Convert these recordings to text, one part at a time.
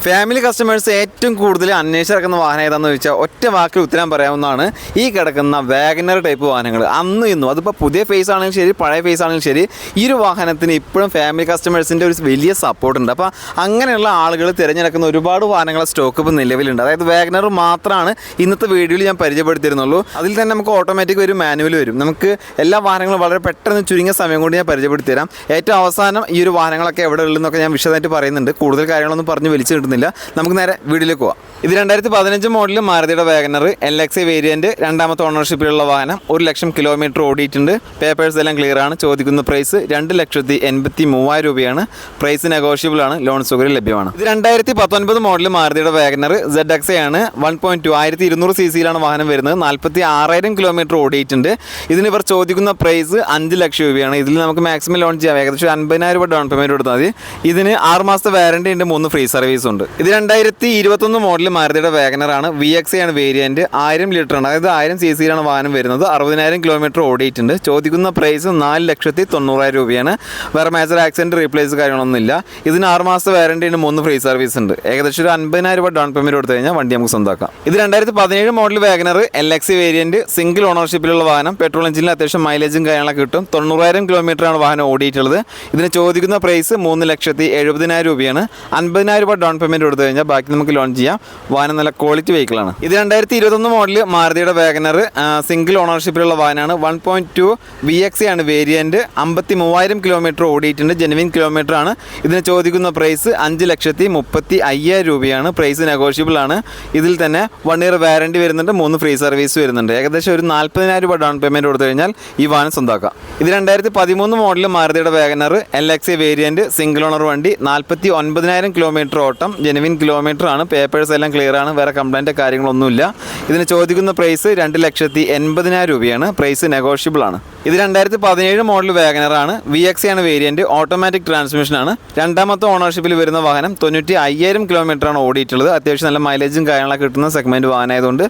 Family customers ഏറ്റവും കൂടുതൽ അന്വേഷിച്ചിറക്കുന്ന വാഹനം ഏതാണെന്ന് ചോദിച്ചാൽ ഒറ്റ വാക്കിൽ ഉത്തരം പറയാവുന്നതാണ് ഈ കിടക്കുന്ന വാഗനർ ടൈപ്പ് വാഹനങ്ങൾ. അന്നും ഇന്നും അതിപ്പോൾ പുതിയ ഫേസ് ആണെങ്കിലും ശരി പഴയ ഫേസ് ആണെങ്കിലും ശരി ഈ ഒരു വാഹനത്തിന് ഇപ്പോഴും ഫാമിലി കസ്റ്റമേഴ്സിൻ്റെ ഒരു വലിയ സപ്പോർട്ടുണ്ട്. അപ്പോൾ അങ്ങനെയുള്ള ആളുകൾ തിരഞ്ഞെടുക്കുന്ന ഒരുപാട് വാഹനങ്ങളെ സ്റ്റോക്ക് ഇപ്പോൾ നിലവിലുണ്ട്. അതായത് വാഗനർ മാത്രമാണ് ഇന്നത്തെ വീഡിയോയിൽ ഞാൻ പരിചയപ്പെടുത്തിയിരുന്നുള്ളൂ. അതിൽ തന്നെ നമുക്ക് ഓട്ടോമാറ്റിക് വരും, മാനുവൽ വരും. നമുക്ക് എല്ലാ വാഹനങ്ങളും വളരെ പെട്ടെന്ന് ചുരുങ്ങിയ സമയം കൊണ്ട് ഞാൻ പരിചയപ്പെടുത്തി തരാം. ഏറ്റവും അവസാനം ഈ ഒരു വാഹനങ്ങളൊക്കെ എവിടെ ഉള്ളതെന്നൊക്കെ ഞാൻ വിശദമായിട്ട് പറയുന്നുണ്ട്. കൂടുതൽ കാര്യങ്ങളൊന്നും പറഞ്ഞ് വലിച്ചു കിട്ടുന്നില്ല. നമുക്ക് നേരെ വീഡിയോയിലേക്ക് പോവാം. ഇത് 2015 മോഡൽ മാരുതിയുടെ വാഗനർ LXi വേരിയൻറ്റ്, രണ്ടാമത്തെ ഓണർഷിപ്പിലുള്ള വാഹനം. 1 ലക്ഷം കിലോമീറ്റർ ഓടിയിട്ടുണ്ട്. പേപ്പേഴ്സ് എല്ലാം ക്ലിയർ ആണ്. ചോദിക്കുന്ന പ്രൈസ് 2,83,000 രൂപയാണ്. പ്രൈസ് നെഗോഷ്യബിൾ ആണ്. ലോൺ സൗകര്യം ലഭ്യമാണ്. ഇത് 2019 മോഡൽ മാരുതിയുടെ വാഗനർ ZXi ആണ്. 1.2 1200 cc വാഹനം വരുന്നത്. 46,000 കിലോമീറ്റർ ഓടിയിട്ടുണ്ട്. ഇതിന് ഇവർ ചോദിക്കുന്ന പ്രൈസ് 5 ലക്ഷം രൂപയാണ്. ഇതിൽ നമുക്ക് മാക്സിമം ലോൺ ചെയ്യാം. ഏകദേശം 50,000 രൂപ ഡൗൺ പേയ്മെൻറ്റ് കൊടുത്താൽ മതി. ഇതിന് 6 മാസത്തെ വാറണ്ടി ഉണ്ട്, 3 ഫ്രീ സർവീസ് ഉണ്ട്. ഇത് 2021 മോഡൽ മാരുതിയുടെ വാഗനർ ആണ്. VXi ആണ് വേരിയൻറ്റ്. 1000 ലിറ്റർ ആണ്, അതായത് 1000 cc വാഹനം വരുന്നത്. 60,000 കിലോമീറ്റർ ഓടിയിട്ടുണ്ട്. ചോദിക്കുന്ന പ്രൈസ് 4,90,000 രൂപയാണ്. വേറെ മേജർ ആക്സിഡൻറ്റ് റീപ്ലേസ് കാര്യങ്ങളൊന്നുമില്ല. ഇതിന് 6 മാസത്തെ വാറണ്ടി ഉണ്ട്, 3 ഫ്രീ സർവീസ് ഉണ്ട്. ഏകദേശം ഒരു 50,000 രൂപ ഡൗൺ പേയ്മെൻറ്റ് കൊടുത്തു കഴിഞ്ഞാൽ വണ്ടി നമുക്ക് സ്വന്തമാക്കാം. ഇത് 2017 model WagonR LXi variant, single ഓണർഷിപ്പിലുള്ള വാഹനം. പെട്രോൾ എഞ്ചിനിൽ അത്യാവശ്യം മൈലേജും കാര്യങ്ങളൊക്കെ കിട്ടും. 90,000 കിലോമീറ്ററാണ് വാഹനം ഓടിയിട്ടുള്ളത്. ഇതിന് ചോദിക്കുന്ന പ്രൈസ് 3,70,000 രൂപയാണ്. 50,000 രൂപ ഡൗൺ പേയ്മെൻറ്റ് കൊടുത്തു കഴിഞ്ഞാൽ ബാക്കി നമുക്ക് ലോൺ ചെയ്യാം. വാഹനം നല്ല ക്വാളിറ്റി വെഹിക്കിളാണ്. ഇത് 2021 മോഡൽ മാരുതിയുടെ വാഗനർ, സിംഗിൾ ഓണർഷിപ്പിലുള്ള വാഹനമാണ്. 1.2 VXi ആണ് വേരിയൻറ്റ്. 53,000 കിലോമീറ്റർ ഓടിയിട്ടുണ്ട്. ജെനുവിൻ കിലോമീറ്റർ ആണ്. ഇതിന് ചോദിക്കുന്ന പ്രൈസ് 5,35,000 രൂപയാണ്. പ്രൈസ് നെഗോഷ്യബിൾ ആണ്. ഇതിൽ തന്നെ 1 ഇയർ വാറണ്ടി വരുന്നുണ്ട്, 3 ഫ്രീ സർവീസ് വരുന്നുണ്ട്. ഏകദേശം ഒരു 40,000 രൂപ ഡൗൺ പേയ്മെൻറ്റ് കൊടുത്തു കഴിഞ്ഞാൽ ഈ വാഹനം സ്വന്തമാക്കാം. ഇത് 2013 മോഡൽ മാരുതിയുടെ WagonR LXi variant, single owner വണ്ടി. 49,000 കിലോമീറ്റർ ഓട്ടം. ജെനുവിൻ കിലോമീറ്റർ ആണ്. പേപ്പേഴ്സ് എല്ലാം ക്ലിയർ ആണ്. വേറെ കംപ്ലൈൻറ്റ് കാര്യങ്ങളൊന്നുമില്ല. ഇതിന് ചോദിക്കുന്ന പ്രൈസ് 2,80,000 രൂപയാണ്. പ്രൈസ് നെഗോഷ്യബിൾ ആണ്. ഇത് 2017 മോഡൽ വാഗനറാണ്. VXi ആണ് വേരിയൻറ്റ്. ഓട്ടോമാറ്റിക് ട്രാൻസ്മിഷൻ ആണ്. രണ്ടാമത്തെ ഓണർഷിപ്പിൽ വരുന്ന വാഹനം. 95,000 കിലോമീറ്ററാണ് ഓടിയിട്ടുള്ളത്. അത്യാവശ്യം നല്ല മൈലേജും കാര്യങ്ങളൊക്കെ കിട്ടുന്ന സെഗ്മെൻറ്റ് വാഹനമായതുകൊണ്ട്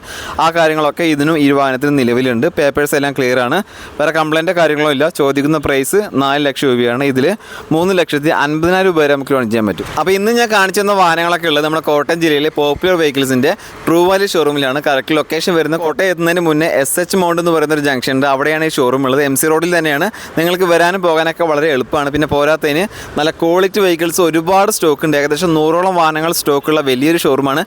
ആ കാര്യങ്ങളൊക്കെ ഇതിനും ഈ വാഹനത്തിന് നിലവിലുണ്ട്. പേപ്പേഴ്സ് എല്ലാം ക്ലിയർ ആണ്. വേറെ കംപ്ലൈൻറ്റ് കാര്യങ്ങളോ ഇല്ല. ചോദിക്കുന്ന പ്രൈസ് 4 ലക്ഷം രൂപയാണ്. ഇതിൽ 3,50,000 രൂപ വരെ നമുക്ക് ലോൺ ചെയ്യാൻ പറ്റും. അപ്പോൾ ഇന്ന് ഞാൻ കാണിച്ചു തന്ന വാഹനങ്ങളൊക്കെ ഉള്ളത് നമ്മുടെ കോട്ടയം ജില്ലയിലെ പോപ്പുലർ വെഹിക്കിൾസിൻ്റെ ട്രൂ വാലി ഷോറൂമിലാണ്. കറക്റ്റ് ലൊക്കേഷൻ വരുന്നത് കോട്ടയം എത്തുന്നതിന് മുന്നേ SH മൗണ്ട് എന്ന് പറയുന്ന ഒരു ജംഗ്ഷൻ ഉണ്ട്. അവിടെയാണ് ഈ ഷോറൂം ഉള്ളത്. MC റോഡിൽ തന്നെയാണ്. നിങ്ങൾക്ക് വരാനും പോകാനൊക്കെ വളരെ എളുപ്പമാണ്. പിന്നെ പോരാത്തതിന് നല്ല ക്വാളിറ്റി വെഹിക്കിൾസ് ഒരുപാട് സ്റ്റോക്ക് ഉണ്ട്. ഏകദേശം 100ഓളം വാഹനങ്ങൾ സ്റ്റോക്കുള്ള വലിയൊരു ഷോറൂമാണ്.